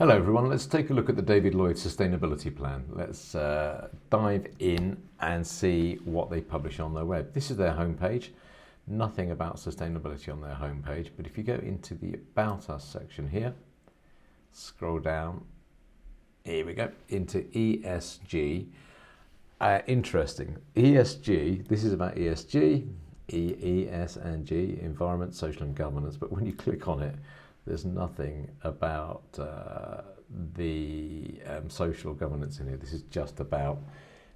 Hello everyone, let's take a look at the David Lloyd Sustainability Plan. Let's dive in and see what they publish on their web. This is their homepage. Nothing about sustainability on their homepage, but if you go into the About Us section here, scroll down, here we go, into ESG. Interesting, ESG, this is about ESG, E, S and G, environment, social and governance, but when you click on it, there's nothing about the social governance in here. This is just about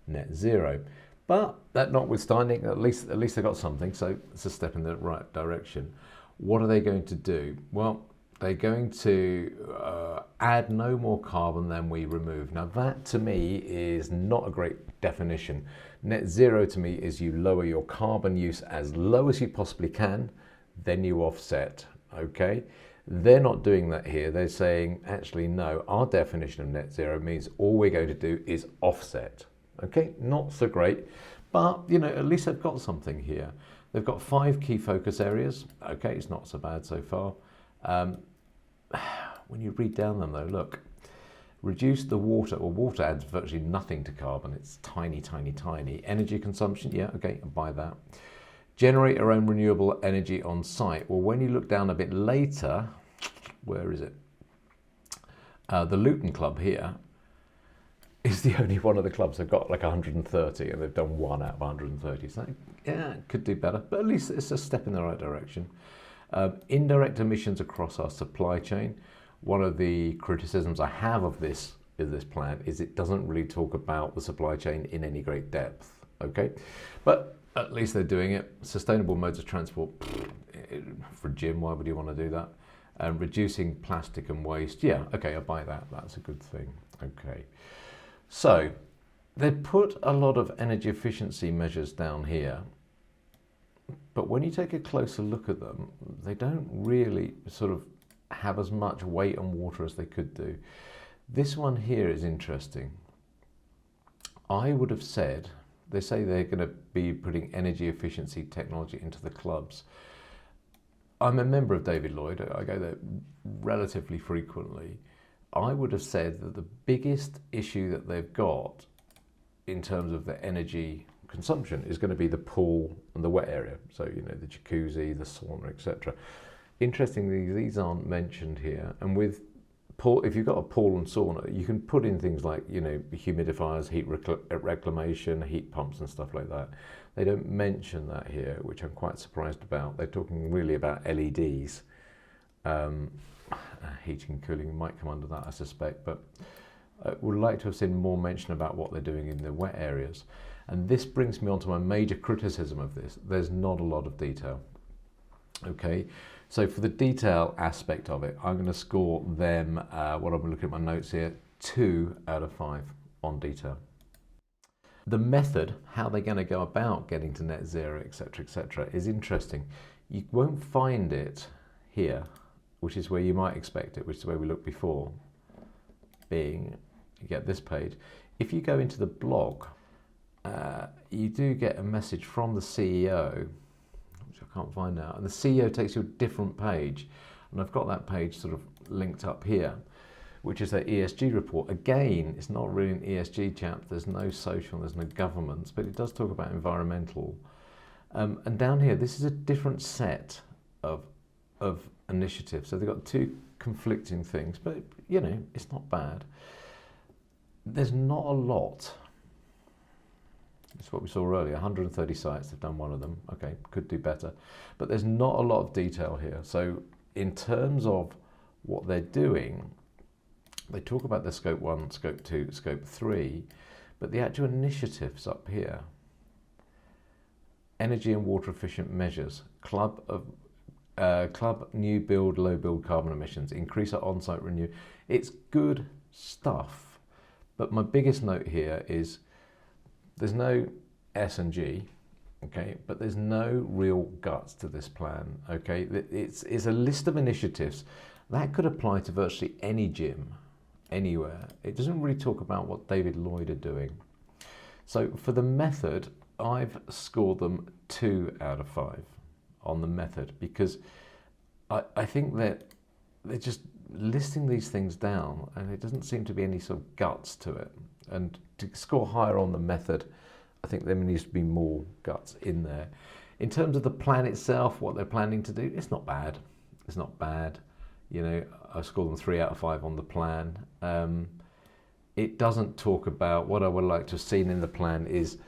net zero. But that notwithstanding, at least they got something, so it's a step in the right direction. What are they going to do? Well, they're going to add no more carbon than we remove. Now that to me is not a great definition. Net zero to me is you lower your carbon use as low as you possibly can, then you offset, okay? They're not doing that here. They're saying, actually, no, our definition of net zero means all we're going to do is offset. Okay, not so great, but you know, at least they've got something here. They've got 5 key focus areas. Okay, it's not so bad so far. When you read down them though, look, reduce the water, or water adds virtually nothing to carbon. It's tiny, tiny, tiny. Energy consumption, yeah, okay, I'll buy that. Generate our own renewable energy on site. Well, when you look down a bit later, where is it? The Luton Club here is the only one of the clubs. They've got like 130 and they've done 1 out of 130. So yeah, could do better, but at least it's a step in the right direction. Indirect emissions across our supply chain. One of the criticisms I have of this plan is it doesn't really talk about the supply chain in any great depth, okay? But at least they're doing it. Sustainable modes of transport, for a gym, why would you want to do that? Reducing plastic and waste, yeah, okay, I'll buy that. That's a good thing, okay. So they put a lot of energy efficiency measures down here, but when you take a closer look at them, they don't really sort of have as much weight on water as they could do. This one here is interesting. I would have said, they say they're going to be putting energy efficiency technology into the clubs. I'm a member of David Lloyd. I go there relatively frequently. I would have said that the biggest issue that they've got in terms of the energy consumption is going to be the pool and the wet area. So, you know, the jacuzzi, the sauna, etc. Interestingly, these aren't mentioned here. And with pool, if you've got a pool and sauna, you can put in things like, you know, humidifiers, heat reclamation, heat pumps and stuff like that. They don't mention that here, which I'm quite surprised about. They're talking really about LEDs. Heating and cooling might come under that, I suspect, but I would like to have seen more mention about what they're doing in the wet areas. And this brings me on to my major criticism of this. There's not a lot of detail. Okay, so for the detail aspect of it, I'm going to score them, what I'm looking at my notes here, 2 out of 5 on detail. The method, how they're going to go about getting to net zero, etc., is interesting. You won't find it here, which is where you might expect it, which is where we looked before, being, you get this page. If you go into the blog, you do get a message from the CEO, which I can't find now, and the CEO takes you to a different page, and I've got that page sort of linked up here, which is their ESG report. Again, it's not really an ESG chapter, there's no social, there's no governance, but it does talk about environmental. And down here, this is a different set of initiatives. So they've got 2 conflicting things, but you know, it's not bad. There's not a lot. It's what we saw earlier, 130 sites, they've done 1 of them. Okay, could do better. But there's not a lot of detail here. So in terms of what they're doing, they talk about the scope 1, scope 2, scope 3, but the actual initiatives up here, energy and water efficient measures, club new build, low build carbon emissions, increase our on-site renew. It's good stuff. But my biggest note here is there's no S and G, okay, but there's no real guts to this plan, okay. It's a list of initiatives that could apply to virtually any gym, anywhere. It doesn't really talk about what David Lloyd are doing. So for the method, I've scored them 2 out of 5 on the method, because I think that they're just listing these things down, and it doesn't seem to be any sort of guts to it. And to score higher on the method, I think there needs to be more guts in there. In terms of the plan itself, what they're planning to do, it's not bad. It's not bad. You know, I scored them 3 out of 5 on the plan. It doesn't talk about, what I would like to have seen in the plan is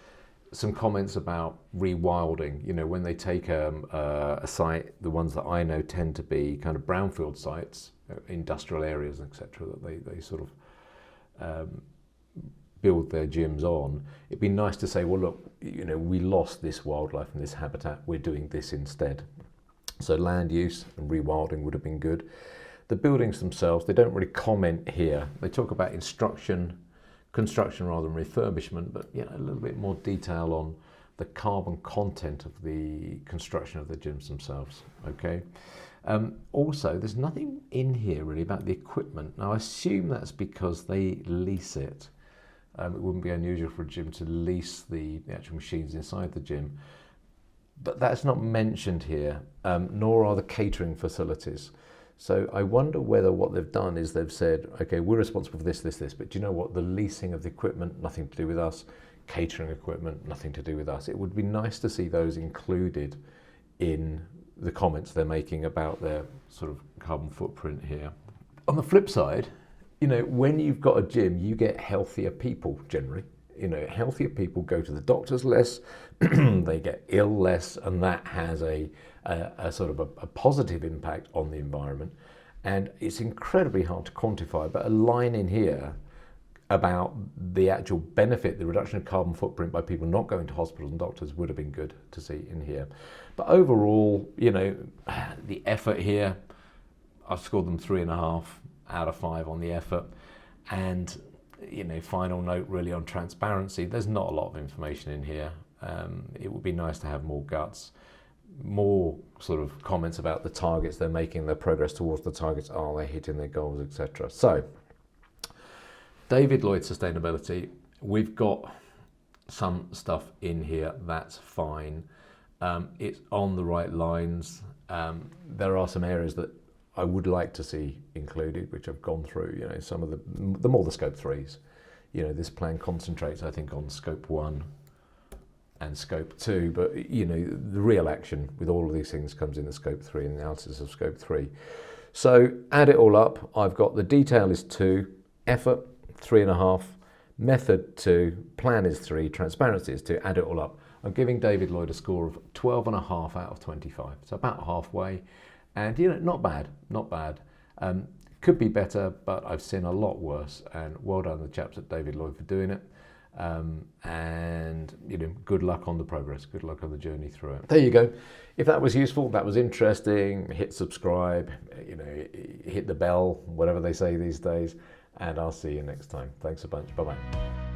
some comments about rewilding. You know, when they take a site, the ones that I know tend to be kind of brownfield sites, industrial areas, etc., that they sort of build their gyms on. It'd be nice to say, well, look, you know, we lost this wildlife and this habitat, we're doing this instead. So land use and rewilding would have been good. The buildings themselves, they don't really comment here. They talk about construction rather than refurbishment, but yeah, a little bit more detail on the carbon content of the construction of the gyms themselves, okay? Also, there's nothing in here really about the equipment. Now, I assume that's because they lease it. It wouldn't be unusual for a gym to lease the actual machines inside the gym, but that's not mentioned here, nor are the catering facilities. So I wonder whether what they've done is they've said, okay, we're responsible for this, but do you know what? The leasing of the equipment, nothing to do with us. Catering equipment, nothing to do with us. It would be nice to see those included in the comments they're making about their sort of carbon footprint here. On the flip side, you know, when you've got a gym, you get healthier people generally. You know, healthier people go to the doctors less, they get ill less, and that has a sort of a positive impact on the environment. And it's incredibly hard to quantify, but a line in here about the actual benefit, the reduction of carbon footprint by people not going to hospitals and doctors would have been good to see in here. But overall, you know, the effort here, I've scored them 3.5 out of 5 on the effort. And, you know, final note really on transparency, there's not a lot of information in here. It would be nice to have more guts, more sort of comments about the targets they're making, their progress towards the targets, are they hitting their goals, etc. So, David Lloyd Sustainability, we've got some stuff in here, that's fine. It's on the right lines. There are some areas that I would like to see included, which I've gone through, you know, some of the more the scope 3s. You know, this plan concentrates, I think, on scope 1 and scope 2, but, you know, the real action with all of these things comes in the scope 3 and analysis of scope 3. So add it all up, I've got the detail is 2, effort 3.5, method 2, plan is 3, transparency is 2, add it all up. I'm giving David Lloyd a score of 12.5 out of 25, so about halfway. And, you know, not bad, not bad. Could be better, but I've seen a lot worse. And well done to the chaps at David Lloyd for doing it. And, you know, good luck on the progress. Good luck on the journey through it. There you go. If that was useful, that was interesting, hit subscribe, you know, hit the bell, whatever they say these days. And I'll see you next time. Thanks a bunch. Bye-bye.